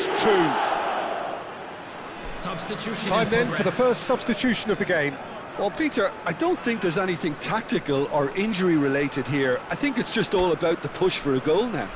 just two. Substitution. Time then for the first substitution of the game. Well, Peter, I don't think there's anything tactical or injury related here. I think it's just all about the push for a goal now.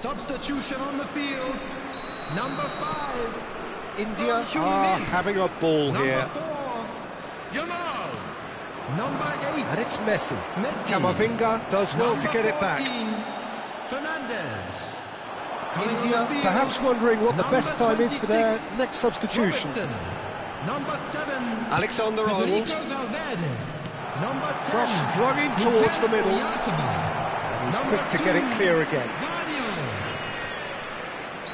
Substitution on the field. Number 5. India are having a ball here. Number 4. Yamal. Number 8. And it's Messi. Camavinga does well to get it back. Fernandez. India perhaps wondering what the best time is for their next substitution. Robertson. Number 7. Alexander-Arnold. Valverde. Number 10. Cross flung in towards the middle. And he's quick to get it clear again.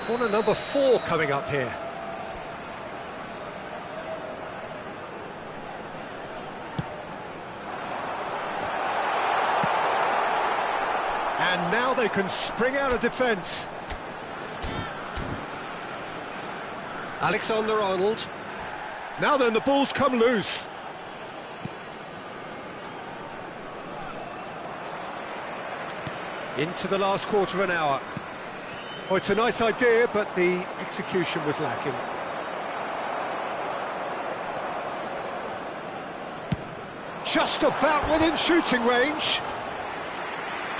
Corner number 4 coming up here. And now they can spring out of defence. Alexander-Arnold. Now then, the ball's come loose. Into the last quarter of an hour. Oh, it's a nice idea, but the execution was lacking. Just about within shooting range.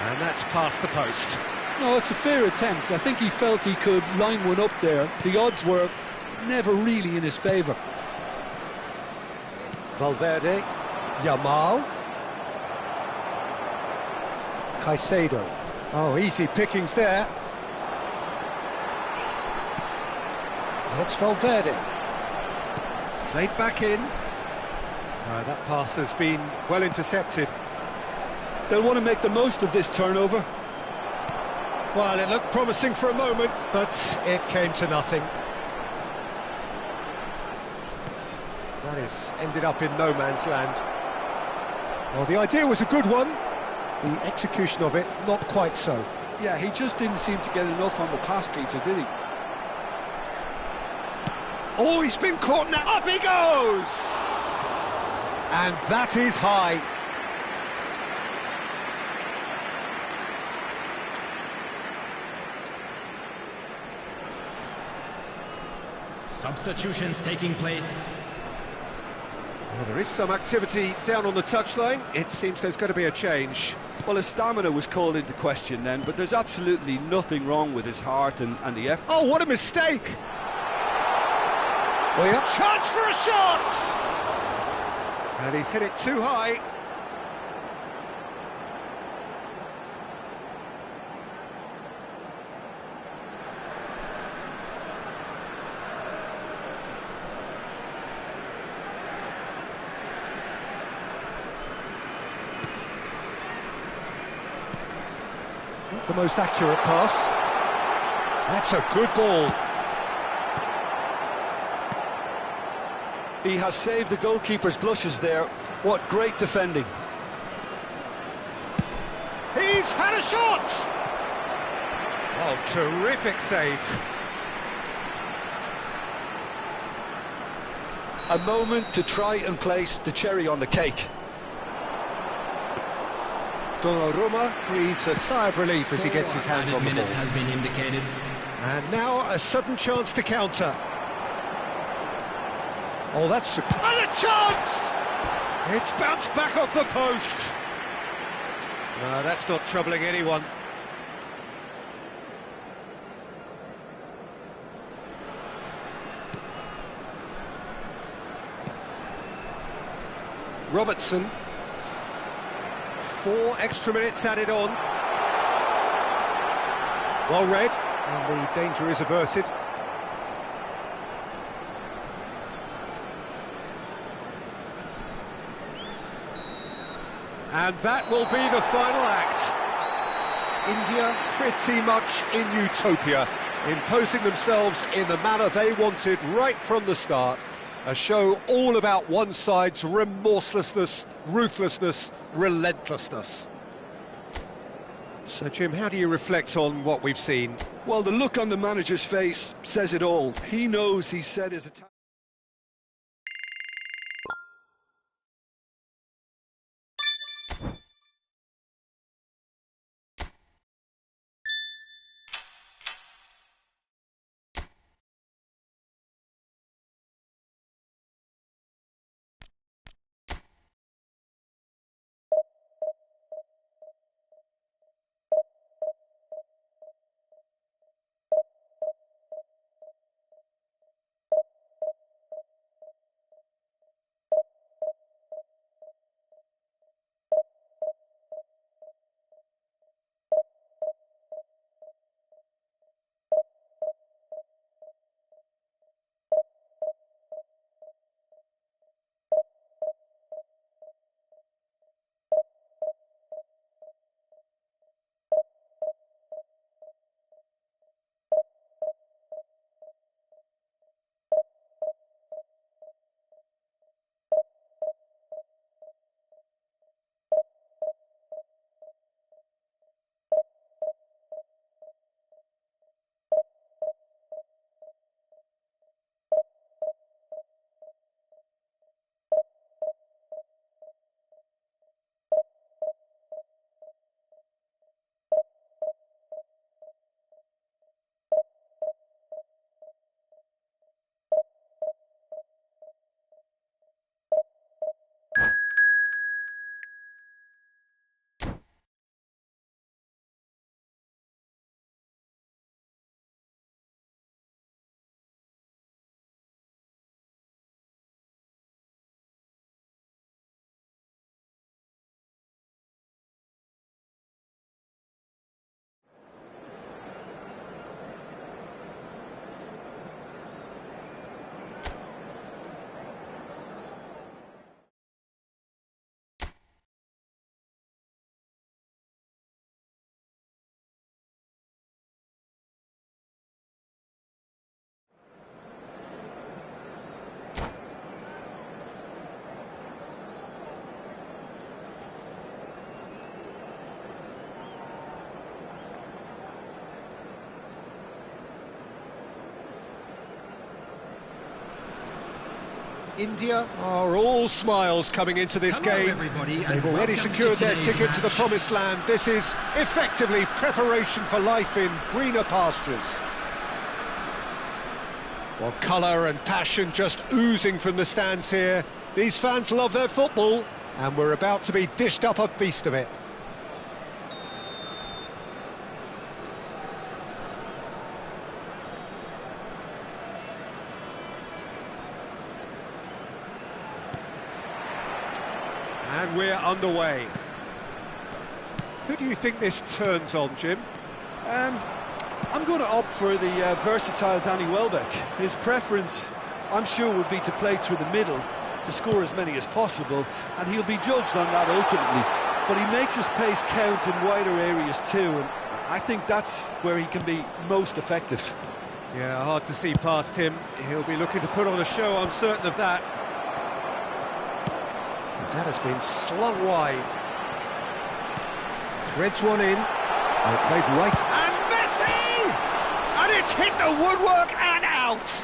And that's past the post. No, it's a fair attempt. I think he felt he could line one up there. The odds were never really in his favour. Valverde. Yamal. Caicedo. Oh, easy pickings there. And it's Valverde. Played back in. That pass has been well intercepted. They'll want to make the most of this turnover. Well, it looked promising for a moment, but it came to nothing. That has ended up in no man's land. Well, the idea was a good one. The execution of it, not quite so. Yeah, he just didn't seem to get enough on the pass, Peter, did he? Oh, he's been caught now. Up he goes! And that is high. Substitutions taking place. Well, there is some activity down on the touchline. It seems there's going to be a change. Well, his stamina was called into question then, but there's absolutely nothing wrong with his heart and the effort. Oh, what a mistake! Well, yeah. Chance for a shot! And he's hit it too high. Not the most accurate pass. That's a good ball. He has saved the goalkeeper's blushes there. What great defending. He's had a shot! Oh, terrific save. A moment to try and place the cherry on the cake. Donnarumma breathes a sigh of relief as he gets his hands on the ball. Has been indicated. And now a sudden chance to counter. Oh, that's... And a chance! It's bounced back off the post. No, that's not troubling anyone. Robertson. 4 extra minutes added on. Well read, and the danger is averted. And that will be the final act. India pretty much in utopia, imposing themselves in the manner they wanted right from the start. A show all about one side's remorselessness, ruthlessness, relentlessness. So, Jim, how do you reflect on what we've seen? Well, the look on the manager's face says it all. He knows he set his attack. India are all smiles coming into this Hello, game. everybody, and They've already welcome secured to their today's ticket to the match. promised land. This is effectively preparation for life in greener pastures. Well, colour and passion just oozing from the stands here. These fans love their football, and we're about to be dished up a feast of it. And we're underway. Who do you think this turns on, Jim? I'm going to opt for the versatile Danny Welbeck. His preference, I'm sure, would be to play through the middle to score as many as possible, and he'll be judged on that ultimately. But he makes his pace count in wider areas too, and I think that's where he can be most effective. Yeah, hard to see past him. He'll be looking to put on a show, I'm certain of that. That has been slung wide. Threads one in. Oh, played right. And Messi! And it's hit the woodwork and out!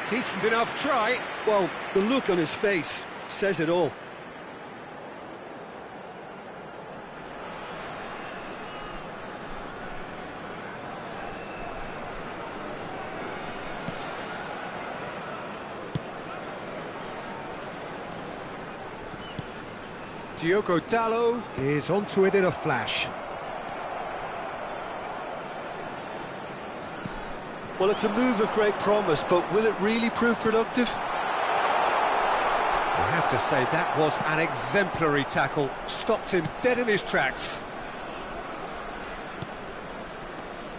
Decent enough try. Well, the look on his face says it all. Diogo Dalot is onto it in a flash. Well, it's a move of great promise, but will it really prove productive? I have to say, that was an exemplary tackle. Stopped him dead in his tracks.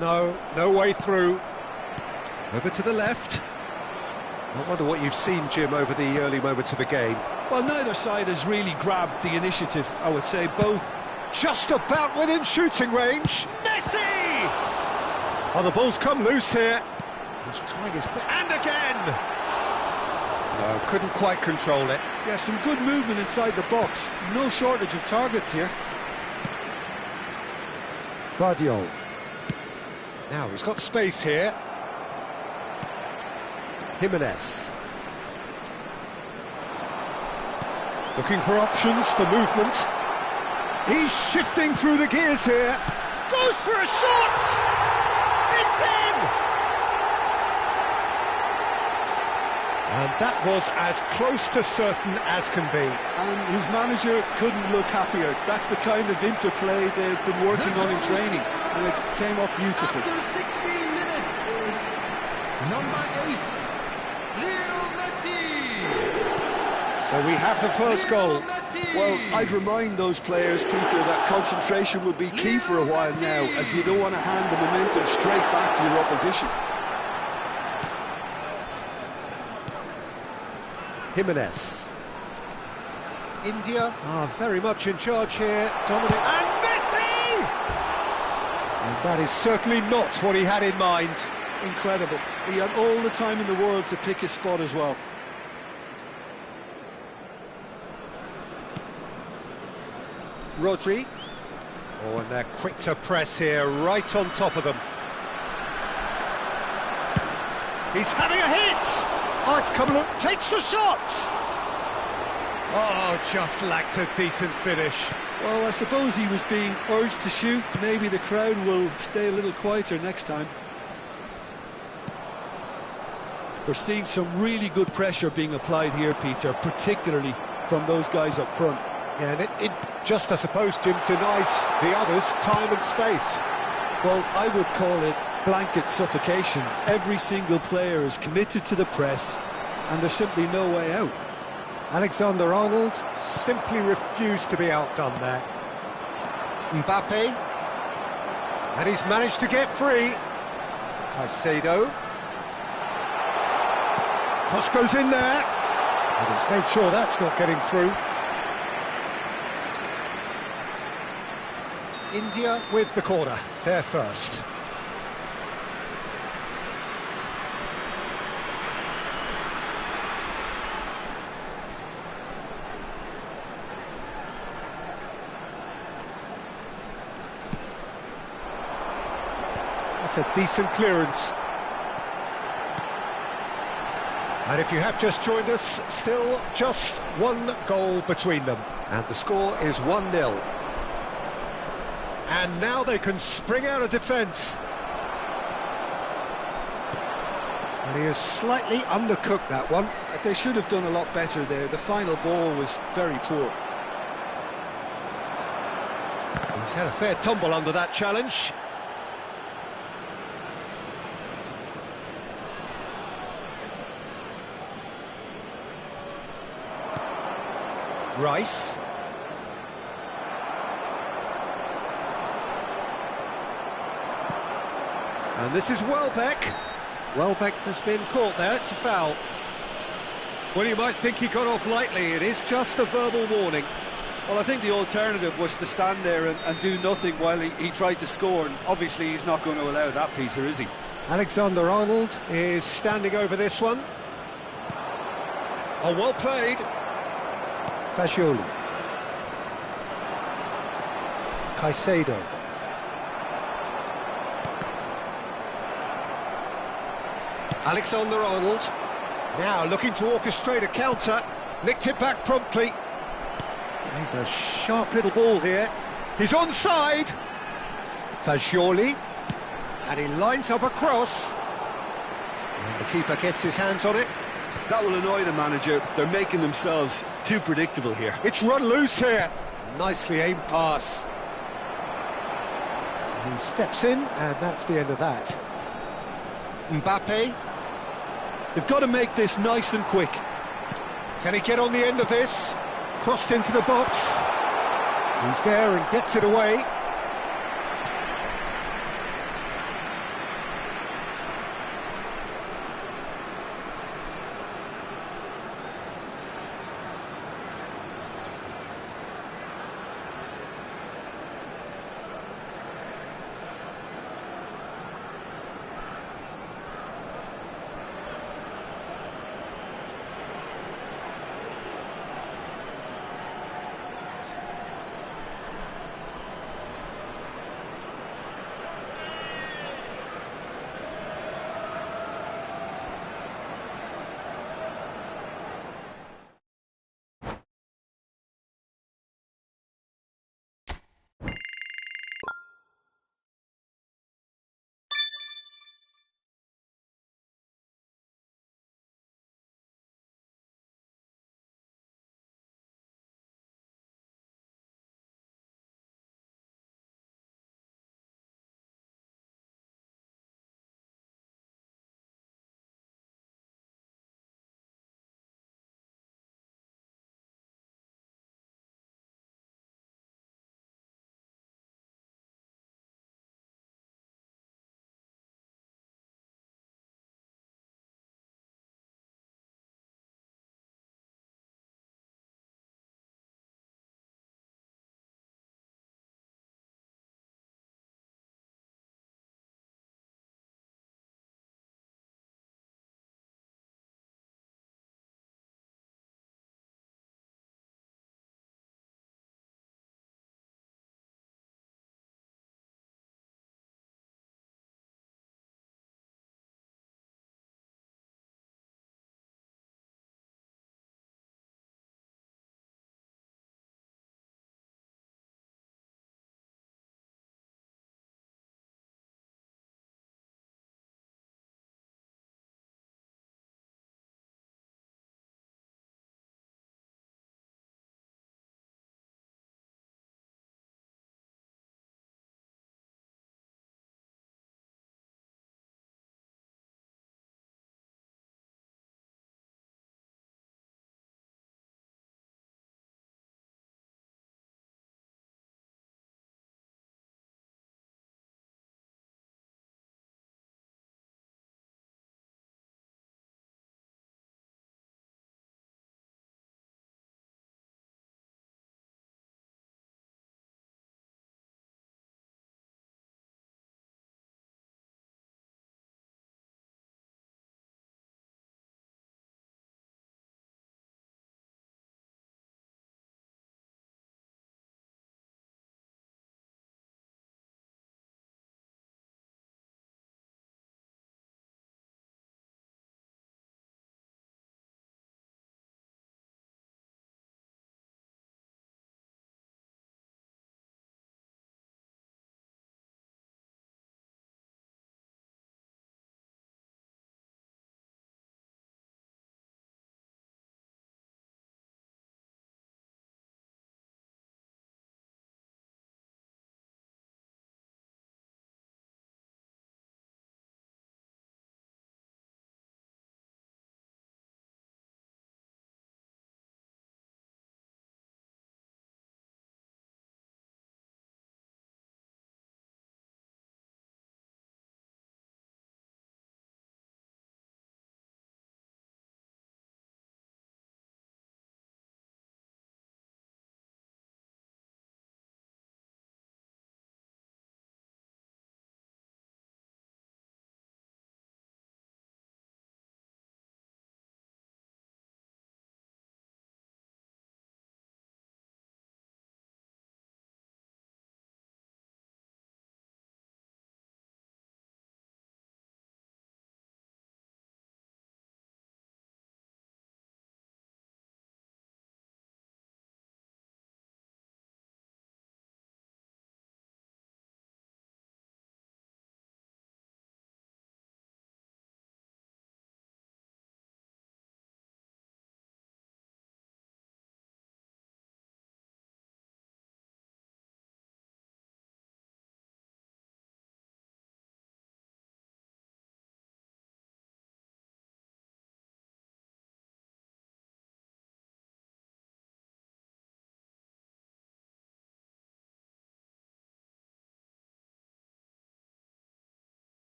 No way through. Over to the left. I wonder what you've seen, Jim, over the early moments of the game. Well, neither side has really grabbed the initiative, I would say. Both Just about within shooting range. Messi! Oh, the ball's come loose here. He's trying his best. And again! No, couldn't quite control it. Yeah, some good movement inside the box. No shortage of targets here. Vardiol. Now he's got space here. Jimenez. Looking for options for movement. He's shifting through the gears here. Goes for a shot! It's in! And that was as close to certain as can be. And his manager couldn't look happier. That's the kind of interplay they've been working on in training, and it came off beautifully. After 16 minutes is number 8, Lionel Messi. So we have the first goal. Well, I'd remind those players, Peter, that concentration will be key for a while now, as you don't want to hand the momentum straight back to your opposition. Jimenez. India are very much in charge here. Dominic and Messi! And that is certainly not what he had in mind. Incredible. He had all the time in the world to pick his spot as well. Rodri. Oh, and they're quick to press here, right on top of them. He's having a hit! Oh, it's coming up, takes the shot! Oh, just lacked a decent finish. Well, I suppose he was being urged to shoot. Maybe the crowd will stay a little quieter next time. We're seeing some really good pressure being applied here, Peter, particularly from those guys up front. Yeah, and it just, I suppose, Jim, denies the others time and space. Well, I would call it blanket suffocation. Every single player is committed to the press, and there's simply no way out. Alexander-Arnold simply refused to be outdone there. Mbappe. And he's managed to get free. Caicedo. Cross goes in there. And he's made sure that's not getting through. India with the corner, they're first. That's a decent clearance. And if you have just joined us, still just one goal between them. And the score is 1-0. And now they can spring out of defence. And he has slightly undercooked that one. They should have done a lot better there. The final ball was very poor. He's had a fair tumble under that challenge. Rice. And this is Welbeck. Welbeck has been caught there, it's a foul. Well, you might think he got off lightly, it is just a verbal warning. Well, I think the alternative was to stand there and do nothing while he tried to score, and obviously he's not going to allow that, Peter, is he? Alexander-Arnold is standing over this one. Oh, well played. Fagioli. Caicedo. Alexander-Arnold, now looking to orchestrate a counter, nicked it back promptly. He's a sharp little ball here. He's onside. Fagioli, and he lines up a cross. And the keeper gets his hands on it. That will annoy the manager. They're making themselves too predictable here. It's run loose here. Nicely aimed pass. He steps in, and that's the end of that. Mbappe. They've got to make this nice and quick. Can he get on the end of this? Crossed into the box. He's there and gets it away.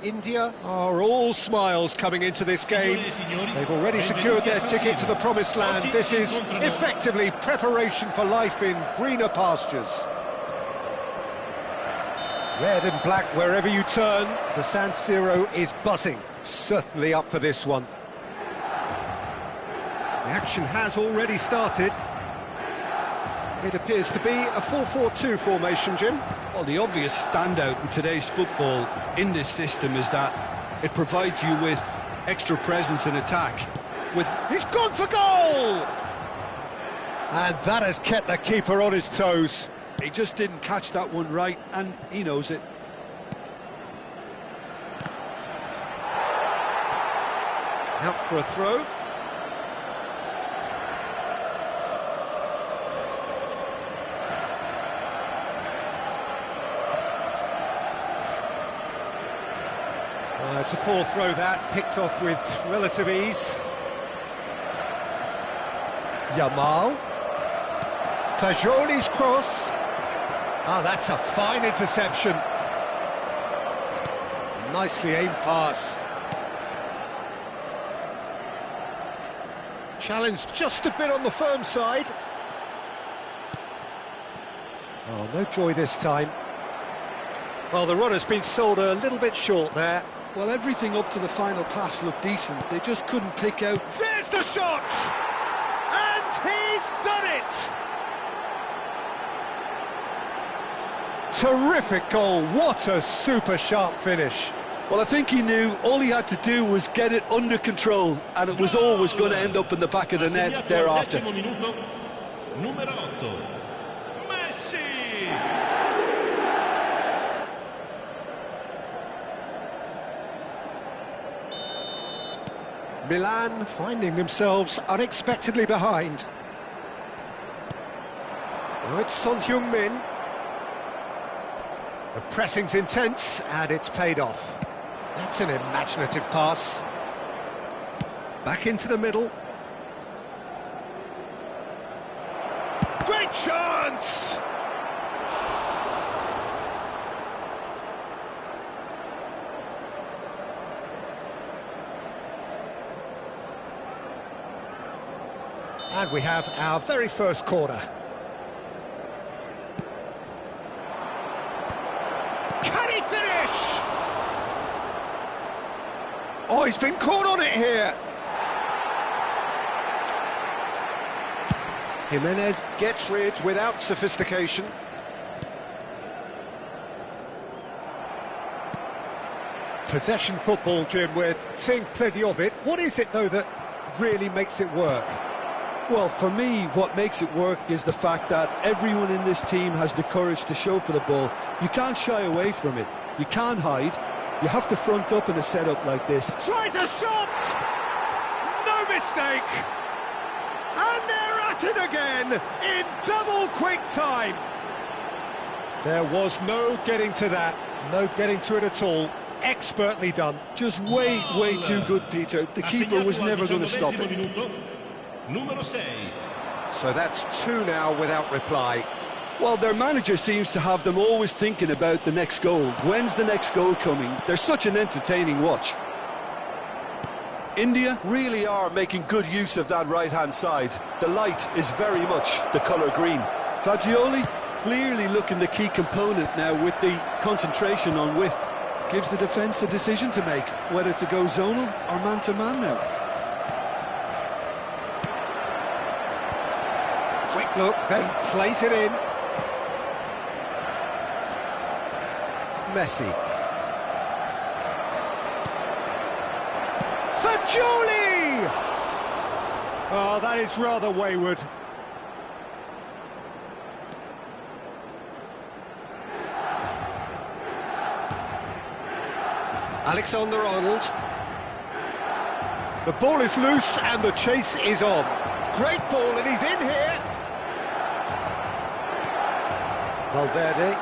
India are all smiles coming into this game. They've already secured their ticket to the promised land. This is effectively preparation for life in greener pastures. Red and black wherever you turn, the San Siro is buzzing. Certainly up for this one. The action has already started. It appears to be a 4-4-2 formation, Jim. Well, the obvious standout in today's football in this system is that it provides you with extra presence in attack. He's gone for goal! And that has kept the keeper on his toes. He just didn't catch that one right, and he knows it. Out for a throw. It's a poor throw that, picked off with relative ease. Yamal. Fagioli's cross. Ah, that's a fine interception. Nicely aimed pass. Challenge just a bit on the firm side. Oh, no joy this time. Well, the runner's been sold a little bit short there. Well, everything up to the final pass looked decent. They just couldn't pick out... There's the shot! And he's done it! Terrific goal. What a super sharp finish. Well, I think he knew all he had to do was get it under control, and it was always going to end up in the back of the net thereafter. Numero 8, Messi! Milan finding themselves unexpectedly behind. Now it's Son Heung-min. The pressing's intense, and it's paid off. That's an imaginative pass. Back into the middle. Great chance! And we have our very first corner. Can he finish? Oh, he's been caught on it here. Jimenez gets rid without sophistication. Possession football, Jim, we're seeing plenty of it. What is it, though, that really makes it work? Well, for me, what makes it work is the fact that everyone in this team has the courage to show for the ball. You can't shy away from it. You can't hide. You have to front up in a setup like this. Tries a shot! No mistake! And they're at it again in double quick time. There was no getting to that. No getting to it at all. Expertly done. Just way too good, Peter. The keeper was never going to stop it. Numero 6. So that's 2 now without reply. Well, their manager seems to have them always thinking about the next goal. When's the next goal coming? They're such an entertaining watch. India really are making good use of that right-hand side. The light is very much the colour green. Fagioli clearly looking the key component now with the concentration on width. Gives the defence a decision to make, whether to go zonal or man-to-man now. Quick look, then plays it in. Messi. Fagioli! Oh, that is rather wayward. Alexander-Arnold. The ball is loose and the chase is on. Great ball, and he's in here. Valverde.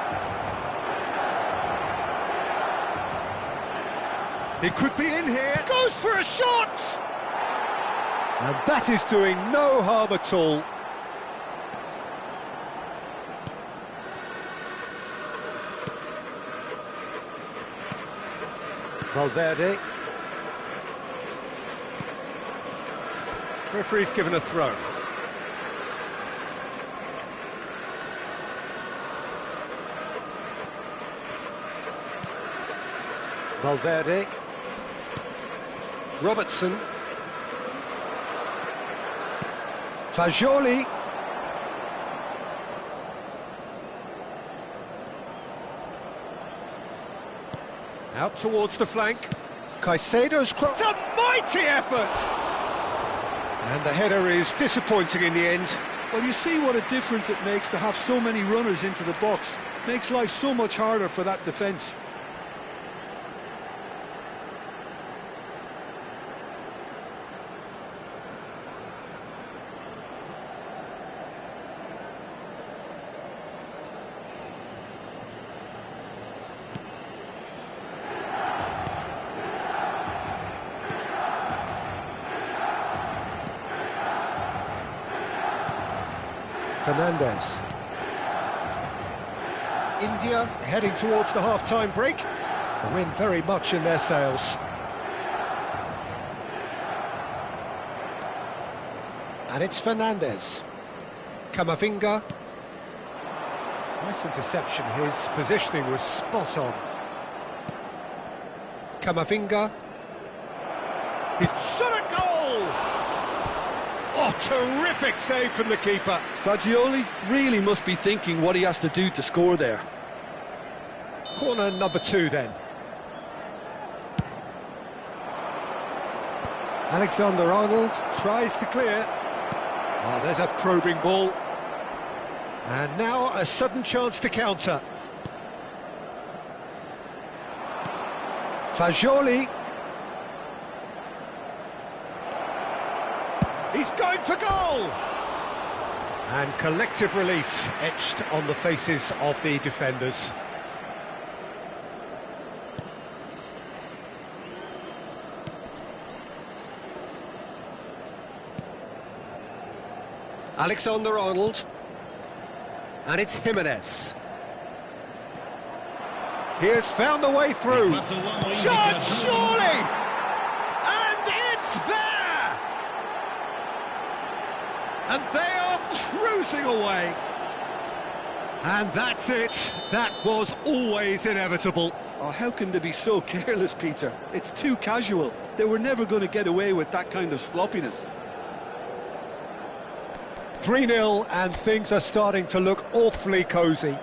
He could be in here. Goes for a shot! And that is doing no harm at all. Valverde. Referee's given a throw. Valverde. Robertson. Fagioli. Out towards the flank. Caicedo's cross. It's a mighty effort! And the header is disappointing in the end. Well, you see what a difference it makes to have so many runners into the box. Makes life so much harder for that defence. Fernandez. India heading towards the half-time break. The wind very much in their sails. And it's Fernandez. Camavinga. Nice interception, his positioning was spot on. Camavinga. He's shot a goal! Oh, terrific save from the keeper. Fagioli really must be thinking what he has to do to score there. Corner number 2 then. Alexander-Arnold tries to clear. Oh, there's a probing ball. And now a sudden chance to counter. Fagioli. He's going for goal! And collective relief etched on the faces of the defenders. Alexander-Arnold. And it's Jimenez. He has found the way through. Shot, surely! And it's there! And they are cruising away. And that's it. That was always inevitable. Oh, how can they be so careless, Peter? It's too casual. They were never going to get away with that kind of sloppiness. 3-0 and things are starting to look awfully cosy.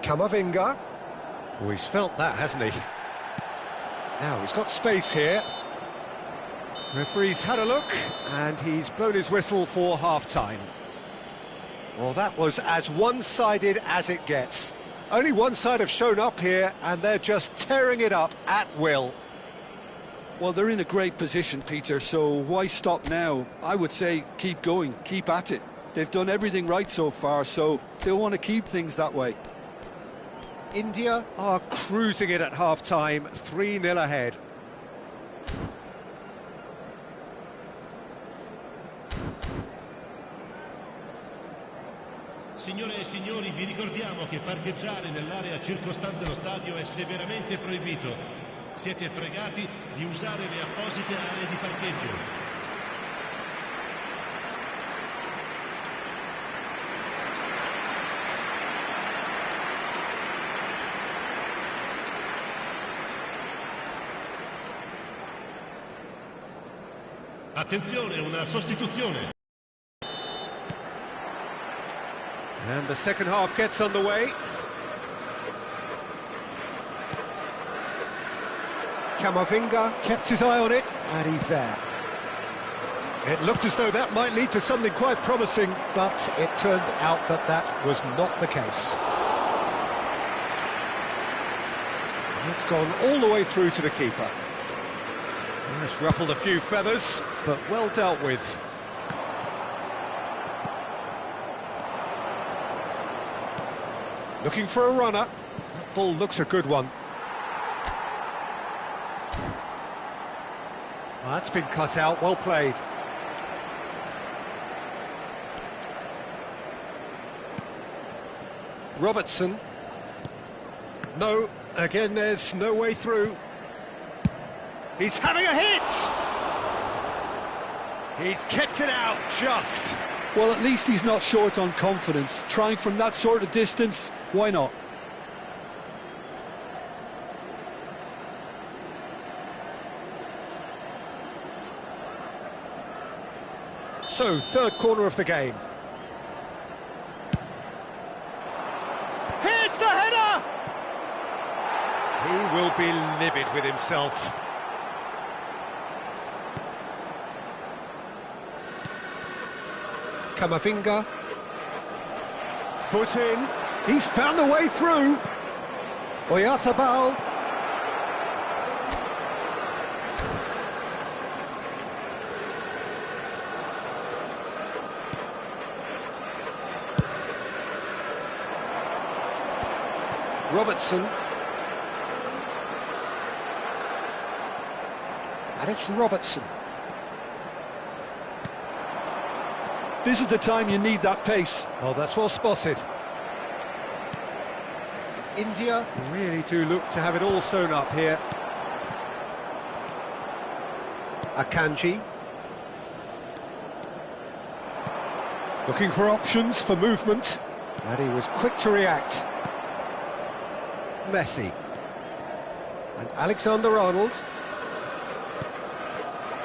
Camavinga. Oh, he's felt that, hasn't he? Now, he's got space here. Referee's had a look, and he's blown his whistle for half-time. Well, that was as one-sided as it gets. Only one side have shown up here, and they're just tearing it up at will. Well, they're in a great position, Peter, so why stop now? I would say keep going, keep at it. They've done everything right so far, so they'll want to keep things that way. India are cruising it at half-time, 3-0 ahead. Signore e signori, vi ricordiamo che parcheggiare nell'area circostante lo stadio è severamente proibito. Siete pregati di usare le apposite aree di parcheggio. Attenzione, una sostituzione. And the second half gets underway. Camavinga kept his eye on it, and he's there. It looked as though that might lead to something quite promising, but it turned out that that was not the case. It's gone all the way through to the keeper. It's ruffled a few feathers, but well dealt with. Looking for a runner. That ball looks a good one. Well, that's been cut out, well played. Robertson. No, again there's no way through. He's having a hit! He's kept it out, just. Well, at least he's not short on confidence. Trying from that sort of distance, why not? So, third corner of the game. Here's the header! He will be livid with himself. Camavinga. Foot in. He's found a way through. Oyarzabal. Robertson. And it's Robertson. This is the time you need that pace. Oh, that's well spotted. India really do look to have it all sewn up here. Akanji. Looking for options for movement. And he was quick to react. Messi. And Alexander-Arnold.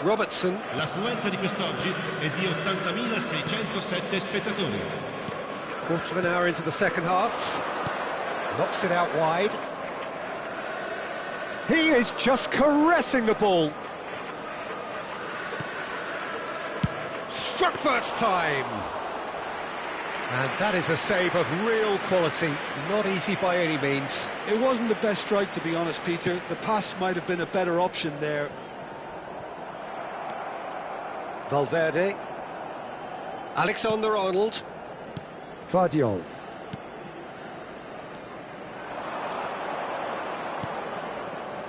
Robertson. L'affluenza di quest'oggi è di 80.607 spettatori. Quarter of an hour into the second half. Knocks it out wide. He is just caressing the ball. Struck first time. And that is a save of real quality. Not easy by any means. It wasn't the best strike, to be honest, Peter. The pass might have been a better option there. Valverde. Alexander-Arnold. Vardiol.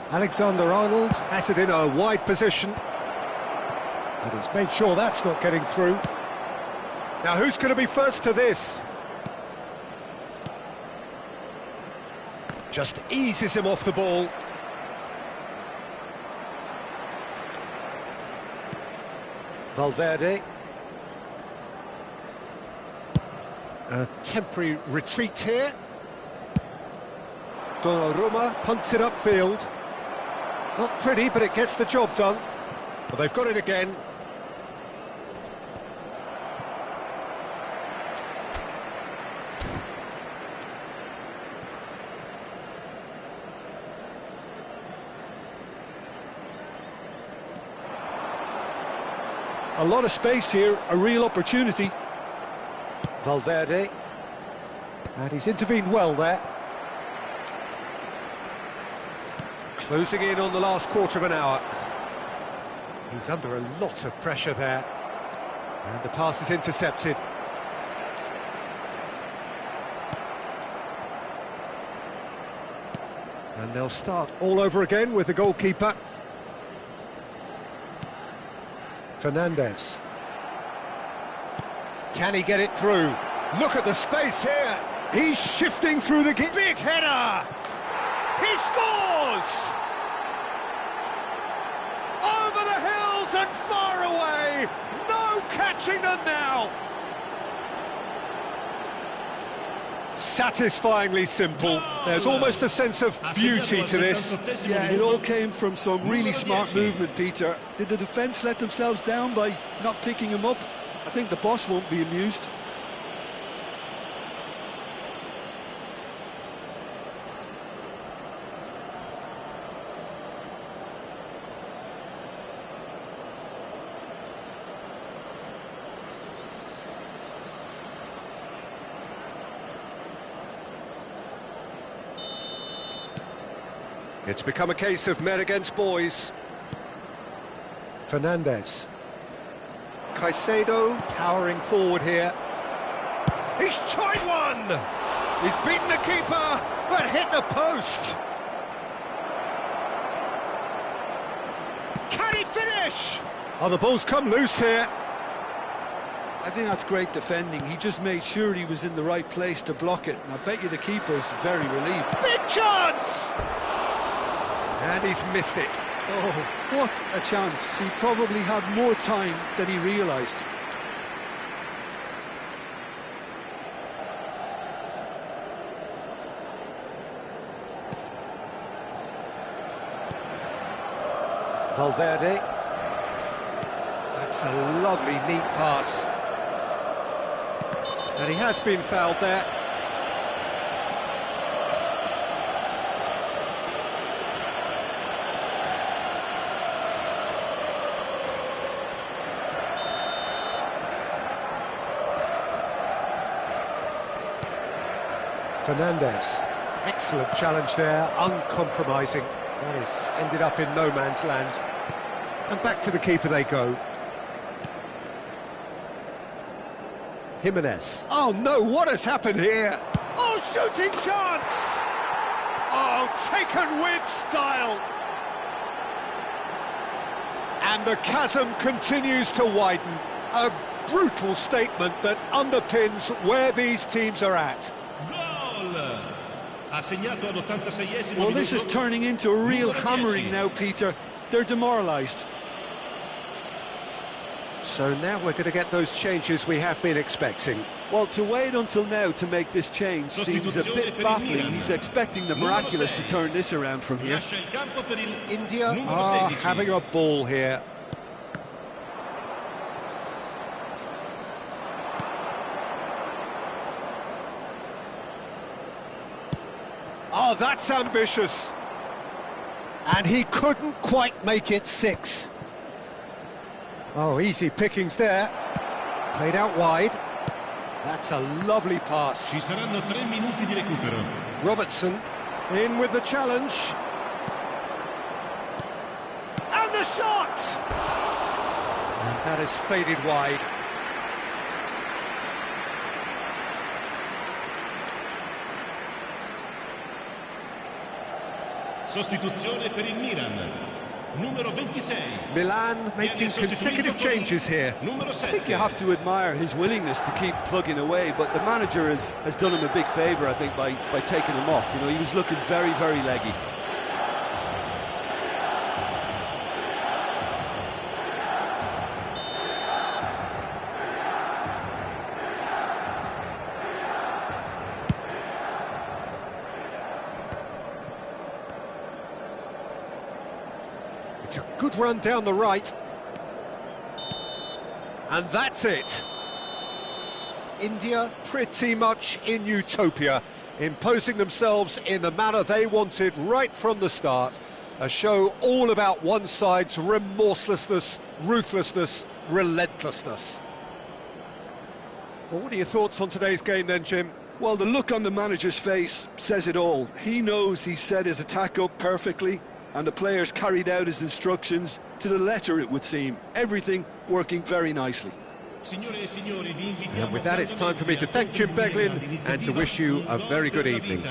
Alexander-Arnold has it in a wide position. And he's made sure that's not getting through. Now who's going to be first to this? Just eases him off the ball. Valverde. A temporary retreat here. Donnarumma punts it upfield. Not pretty, but it gets the job done. Well, they've got it again. A lot of space here, a real opportunity. Valverde. And he's intervened well there. Closing in on the last quarter of an hour. He's under a lot of pressure there. And the pass is intercepted. And they'll start all over again with the goalkeeper. Fernandez. Can he get it through? Look at the space here. He's shifting through the big header. He scores! Over the hills and far away. No catching them now. satisfyingly simple. There's almost a sense of beauty to this. Yeah, it all came from some really smart movement, Peter. Did the defence let themselves down by not picking him up? I think the boss won't be amused. It's become a case of men against boys. Fernandez. Caicedo powering forward here. He's tried one! He's beaten the keeper, but hit the post. Can he finish? Oh, the ball's come loose here. I think that's great defending. He just made sure he was in the right place to block it. And I bet you the keeper's very relieved. Big chance! And he's missed it. Oh, what a chance. He probably had more time than he realised. Valverde. That's a lovely, neat pass. And he has been fouled there. Fernandez, excellent challenge there, uncompromising. That has ended up in no man's land. And back to the keeper they go. Jimenez. Oh no, what has happened here? Oh, shooting chance! Oh, taken with style! And the chasm continues to widen. A brutal statement that underpins where these teams are at. Well, this is turning into a real hammering now, Peter. They're demoralised. So now we're going to get those changes we have been expecting. Well, to wait until now to make this change seems a bit baffling. He's expecting the miraculous to turn this around from here. India are having a ball here. Oh, that's ambitious. And he couldn't quite make it 6. Oh, easy pickings there. Played out wide. That's a lovely pass. Ci saranno 3 minuti di recupero. Robertson in with the challenge. And the shot! And that has faded wide. Sostituzione per il Milan. Numero 26. Milan making consecutive changes here. Numero 7. I think you have to admire his willingness to keep plugging away, but the manager has done him a big favour, I think, by taking him off. You know, he was looking very, very leggy. It's a good run down the right. And that's it. India pretty much in utopia, imposing themselves in the manner they wanted right from the start. A show all about one side's remorselessness, ruthlessness, relentlessness. Well, what are your thoughts on today's game then, Jim? Well, the look on the manager's face says it all. He knows he set his attack up perfectly, and the players carried out his instructions to the letter, it would seem. Everything working very nicely. And with that, it's time for me to thank Jim Beglin and to wish you a very good evening.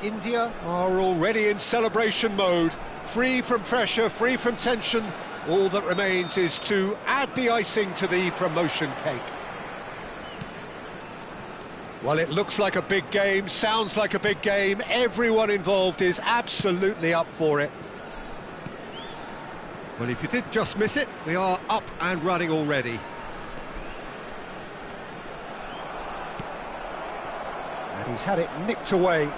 India are already in celebration mode, free from pressure, free from tension. All that remains is to add the icing to the promotion cake. Well, it looks like a big game, sounds like a big game. Everyone involved is absolutely up for it. Well, if you did just miss it, we are up and running already. And he's had it nicked away.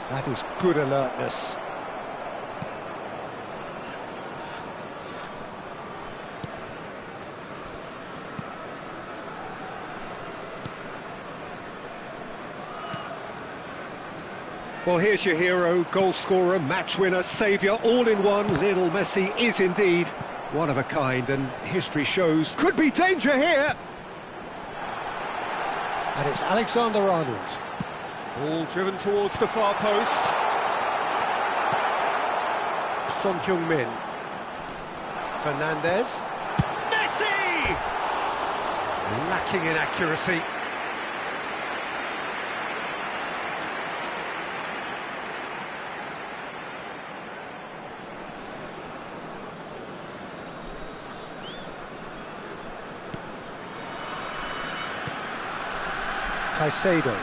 That is good alertness. Well, here's your hero, goal scorer, match winner, saviour, all in one. Lionel Messi is indeed one of a kind, and history shows could be danger here. And it's Alexander-Arnold. Ball driven towards the far post. Son Heung-min. Fernandez. Messi! Lacking in accuracy. Caicedo.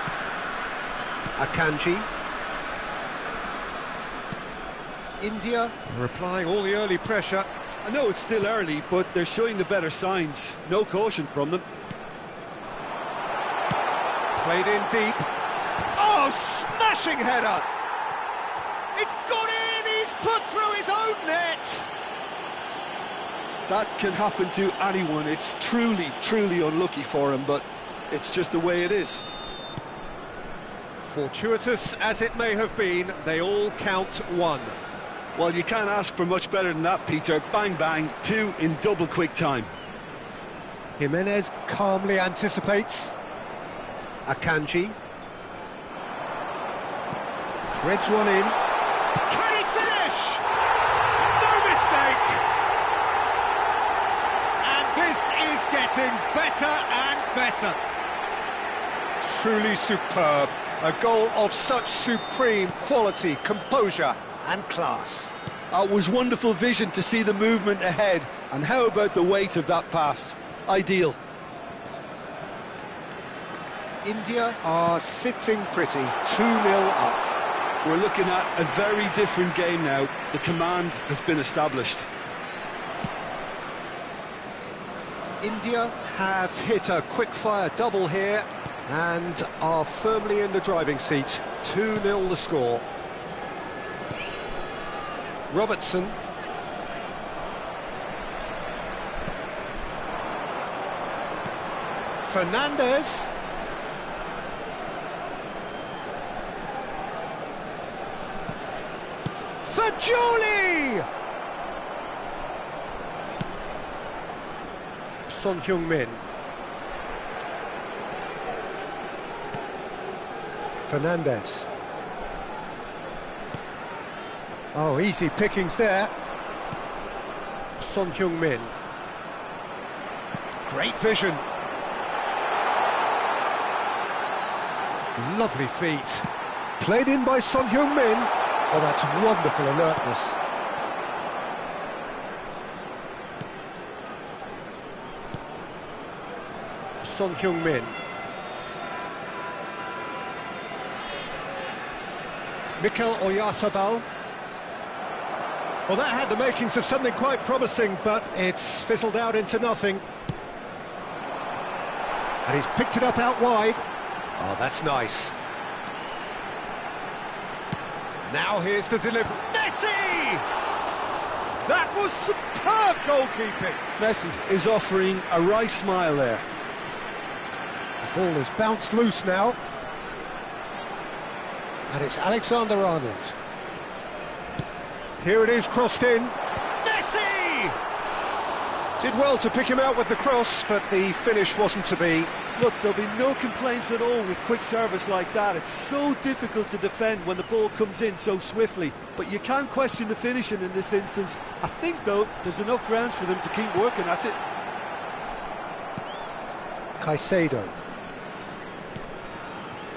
Akanji. India are applying all the early pressure. I know it's still early, but they're showing the better signs. No caution from them. Played in deep. Oh, smashing header! It's gone in, he's put through his own net! That can happen to anyone. It's truly, truly unlucky for him, but it's just the way it is. Fortuitous as it may have been, they all count one. Well, you can't ask for much better than that, Peter. Bang, bang, two in double quick time. Jimenez calmly anticipates. Akanji. Threads one in. Can he finish? No mistake! And this is getting better and better. Truly superb. A goal of such supreme quality, composure and class. It was wonderful vision to see the movement ahead. And how about the weight of that pass? Ideal. India are sitting pretty, 2-0 up. We're looking at a very different game now. The command has been established. India have hit a quick-fire double here and are firmly in the driving seat. 2-0 the score. Robertson. Fernandez. Fajoli! Son Heung-min. Fernandez. Oh, easy pickings there. Son Heung-min. Great vision. Lovely feet. Played in by Son Heung-min. Oh, that's wonderful alertness. Son Heung-min. Mikel Oyarzabal. Well, that had the makings of something quite promising, but it's fizzled out into nothing. And he's picked it up out wide. Oh, that's nice. Now here's the delivery. Messi! That was superb goalkeeping. Messi is offering a right smile there. The ball has bounced loose now. And it's Alexander-Arnold. Here it is, crossed in. Messi! Did well to pick him out with the cross, but the finish wasn't to be. Look, there'll be no complaints at all with quick service like that. It's so difficult to defend when the ball comes in so swiftly. But you can't question the finishing in this instance. I think, though, there's enough grounds for them to keep working at it. Caicedo.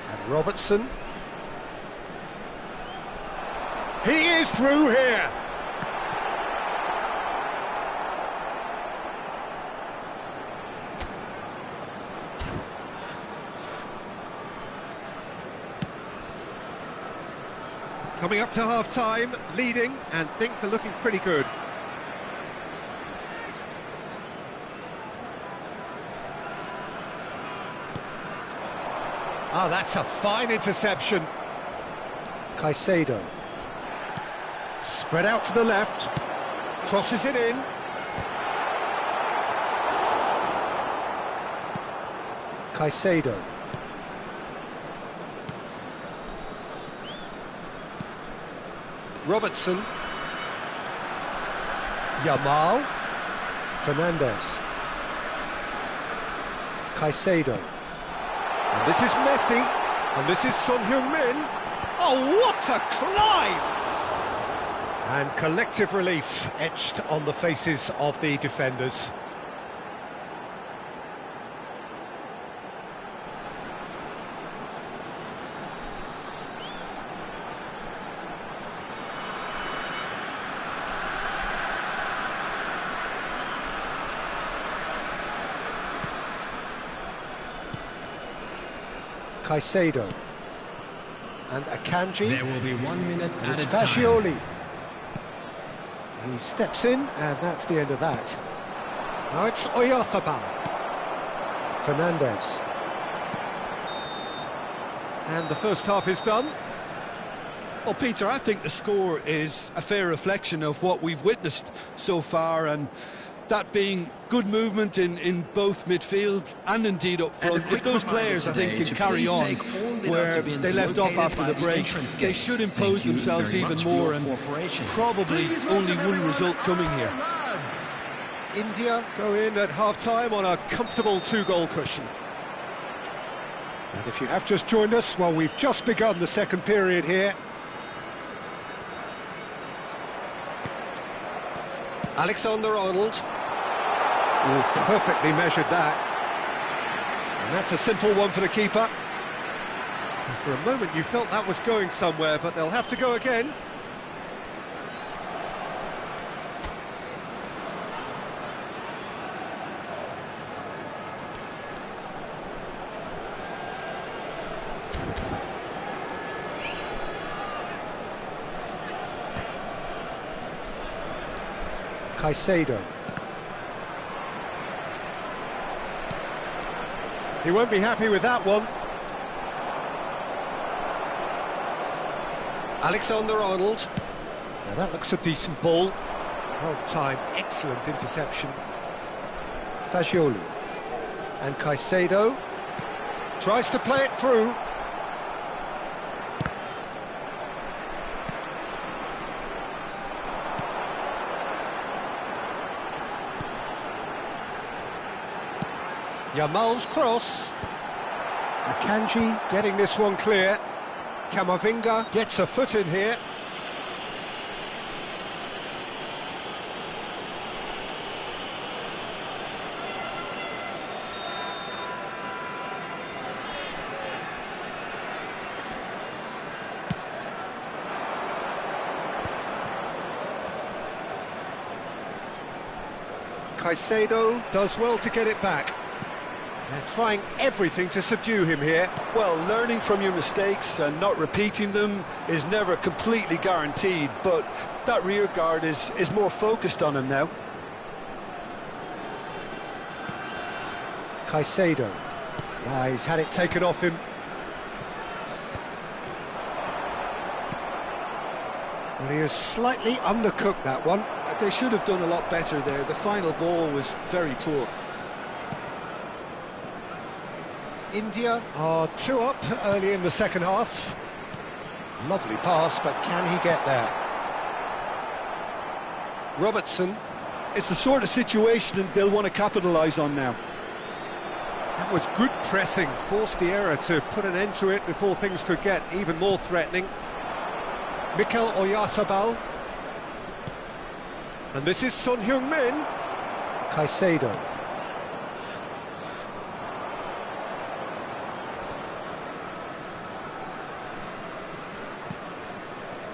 And Robertson. He is through here. Coming up to half-time, leading, and things are looking pretty good. Ah, that's a fine interception. Caicedo. Spread out to the left. Crosses it in. Caicedo. Robertson. Yamal. Fernandez. Caicedo. And this is Messi. And this is Son Heung-min. Oh, what a climb! And collective relief etched on the faces of the defenders. Caicedo and Akanji. There will be 1 minute And it's added time. Fascioli. He steps in, and that's the end of that. Now it's Oyarzabal. Fernandez. And the first half is done. Well, Peter, I think the score is a fair reflection of what we've witnessed so far, and that being good movement in both midfield and indeed up front. If those players, I think, can carry on where they left off after the break, they should impose themselves even more, and probably only one result coming here. India go in at half-time on a comfortable two-goal cushion. And if you have just joined us, well, we've just begun the second period here. Alexander-Arnold. Oh, perfectly measured that. And that's a simple one for the keeper. And for a moment you felt that was going somewhere, but they'll have to go again. Caicedo. He won't be happy with that one. Alexander-Arnold. Now that looks a decent ball. Well timed, excellent interception. Fascioli. And Caicedo tries to play it through. Yamal's cross. Akanji getting this one clear. Camavinga gets a foot in here. Caicedo does well to get it back. They're trying everything to subdue him here. Well, learning from your mistakes and not repeating them is never completely guaranteed, but that rear guard is more focused on him now. Caicedo. Ah, he's had it taken off him. Well, he has slightly undercooked that one. They should have done a lot better there. The final ball was very poor. India are 2 up early in the second half. Lovely pass, but can he get there? Robertson. It's the sort of situation that they'll want to capitalise on now. That was good pressing, forced the error to put an end to it before things could get even more threatening. Mikel Oyarzabal. And this is Son Heung-min. Caicedo.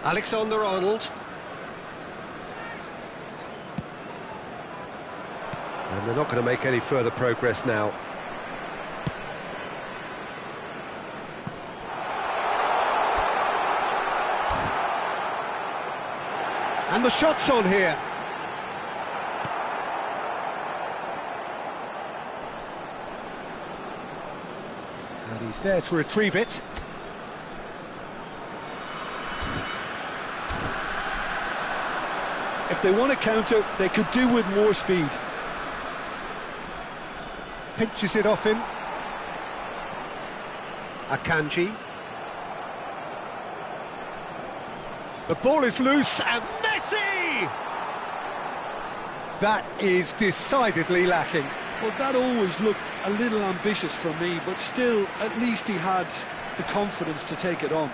Alexander-Arnold. And they're not going to make any further progress now. And the shot's on here. And he's there to retrieve it. If they want to counter, they could do with more speed. Pinches it off him. Akanji. The ball is loose and Messi! That is decidedly lacking. Well, that always looked a little ambitious for me, but still, at least he had the confidence to take it on.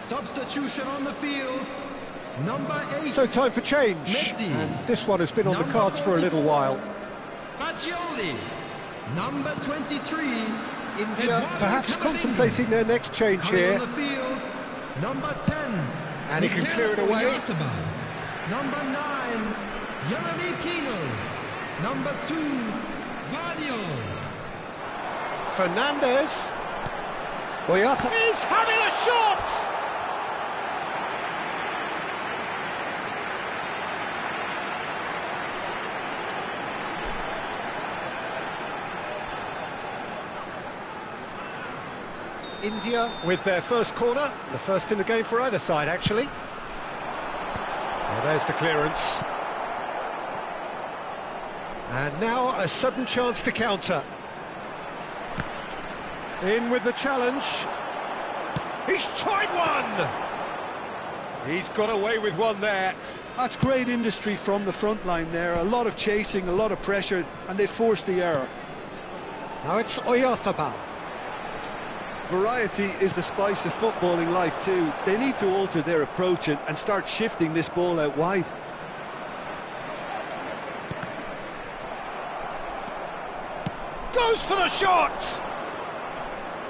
Substitution on the field, number 8. So time for change. Messi. And this one has been on the Number cards for a little 44. while. Fagioli, number 23. India Eduardo perhaps Camavinga. contemplating their next change Coming here. on the field, number 10. And he can Mikel clear it away. Oyarzabal. Number 9, Yeremy Pino. Number 2, Vadio. Fernandez. Boyata is having a shot! India with their first corner, the first in the game for either side, actually. Well, there's the clearance. And now a sudden chance to counter. In with the challenge. He's tried one! He's got away with one there. That's great industry from the front line there. A lot of chasing, a lot of pressure, and they forced the error. Now it's Oyarzabal. Variety is the spice of footballing life too. They need to alter their approach and start shifting this ball out wide. Goes for the shot!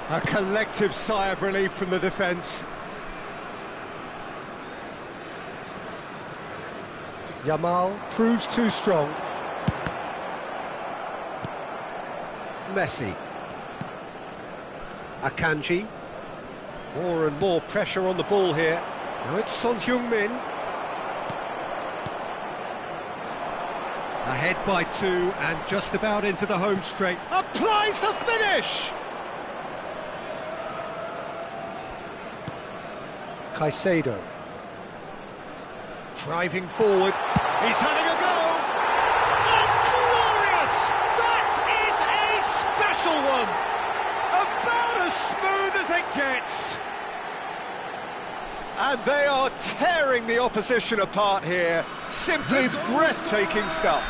A collective sigh of relief from the defence. Yamal proves too strong. Messi. Akanji. More and more pressure on the ball here. Now it's Son Heung-min. Ahead by 2 and just about into the home straight. Applies the finish! Caicedo. Driving forward. He's having a go! Oh, glorious! That is a special one! About as smooth as it gets! And they are tearing the opposition apart here. Simply breathtaking stuff.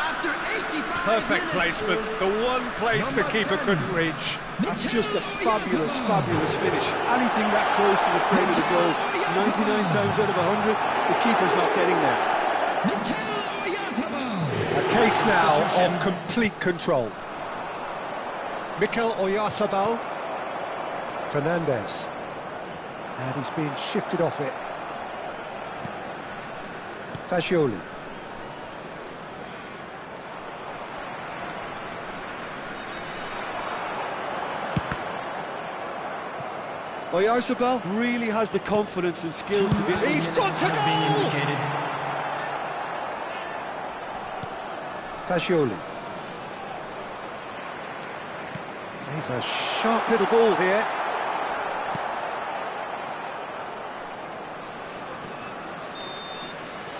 After 85 Perfect minutes, placement, the one place the keeper couldn't reach. That's just a fabulous, fabulous finish. Anything that close to the frame of the goal, 99 times out of 100, the keeper's not getting there. Mikel Oyarzabal. A case now of complete control. Mikel Oyarzabal. Fernandez. And he's being shifted off it. Fagioli. Oyarzabal really has the confidence and skill to be... He's got to go! Fagioli. He's a sharp little ball here.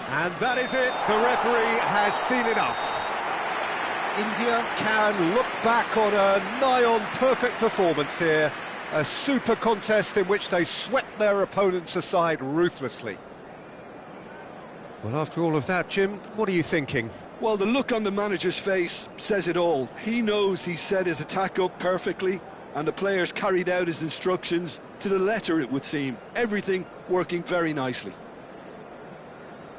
And that is it. The referee has seen enough. India can look back on a nigh-on perfect performance here. A super contest in which they swept their opponents aside ruthlessly. Well, after all of that, Jim, what are you thinking? Well, the look on the manager's face says it all. He knows he set his attack up perfectly, and the players carried out his instructions to the letter, it would seem. Everything working very nicely.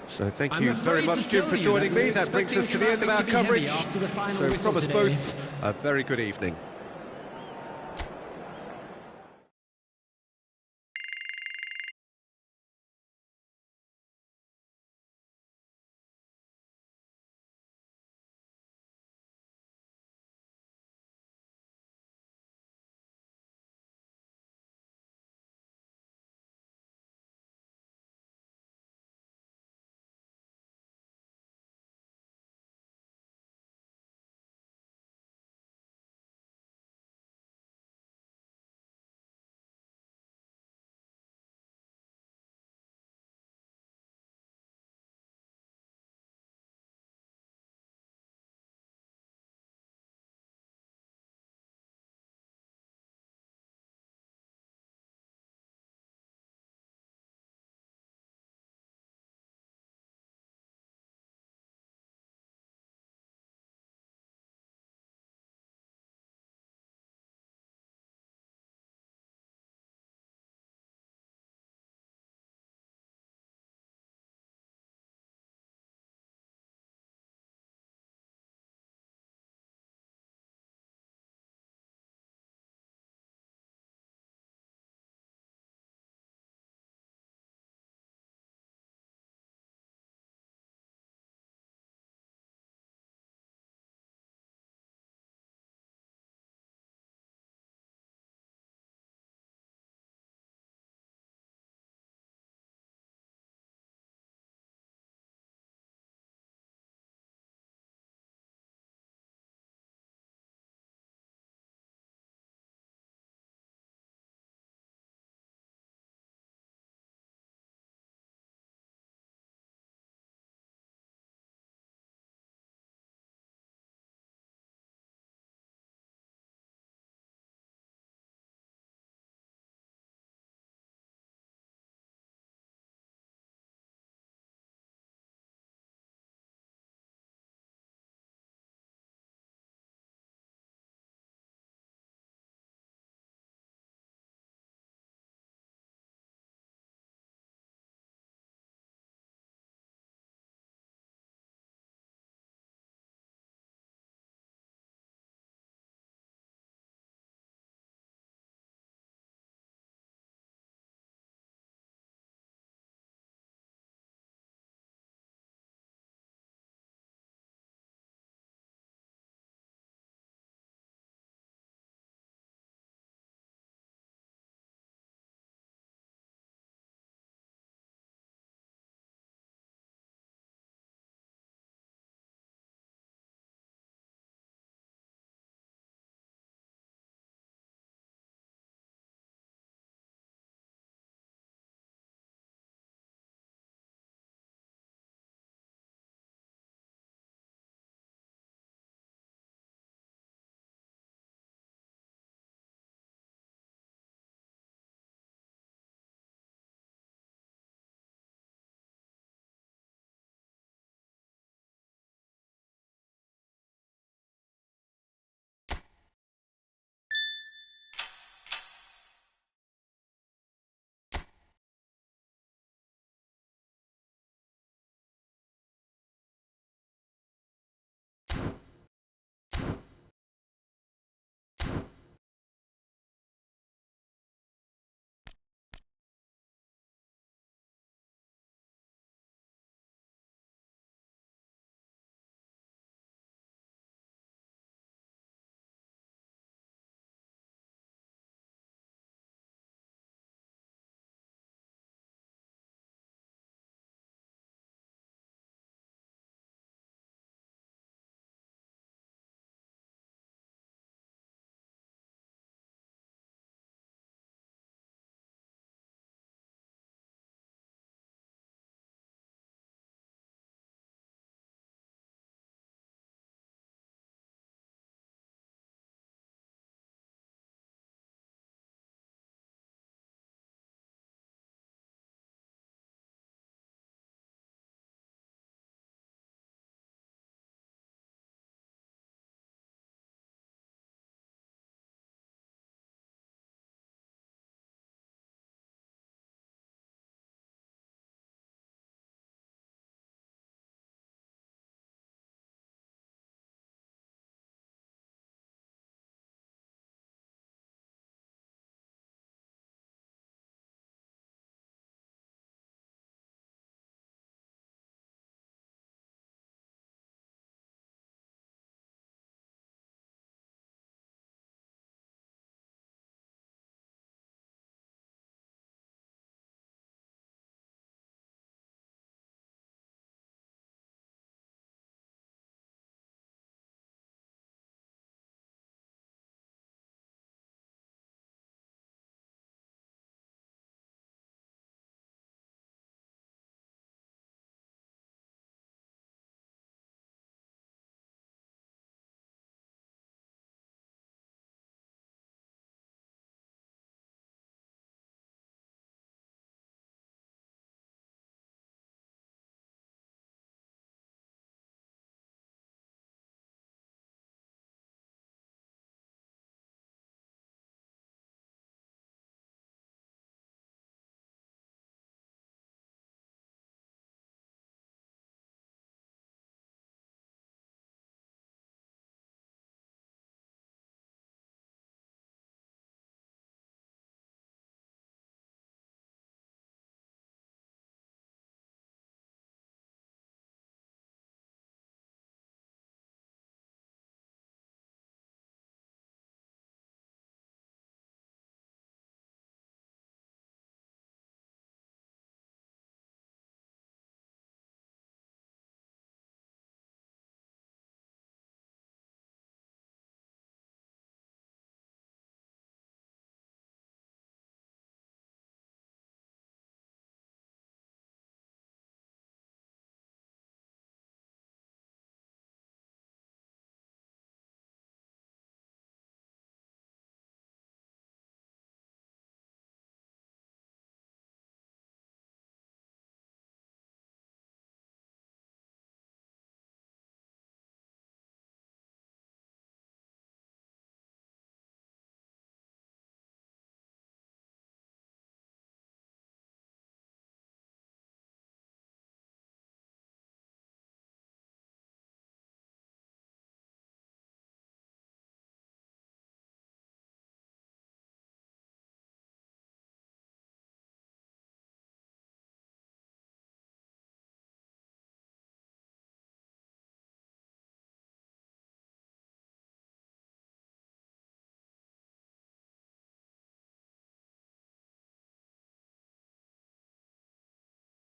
So thank you very much, Jim, for joining me. That brings us to the end of our coverage. So from us both, a very good evening.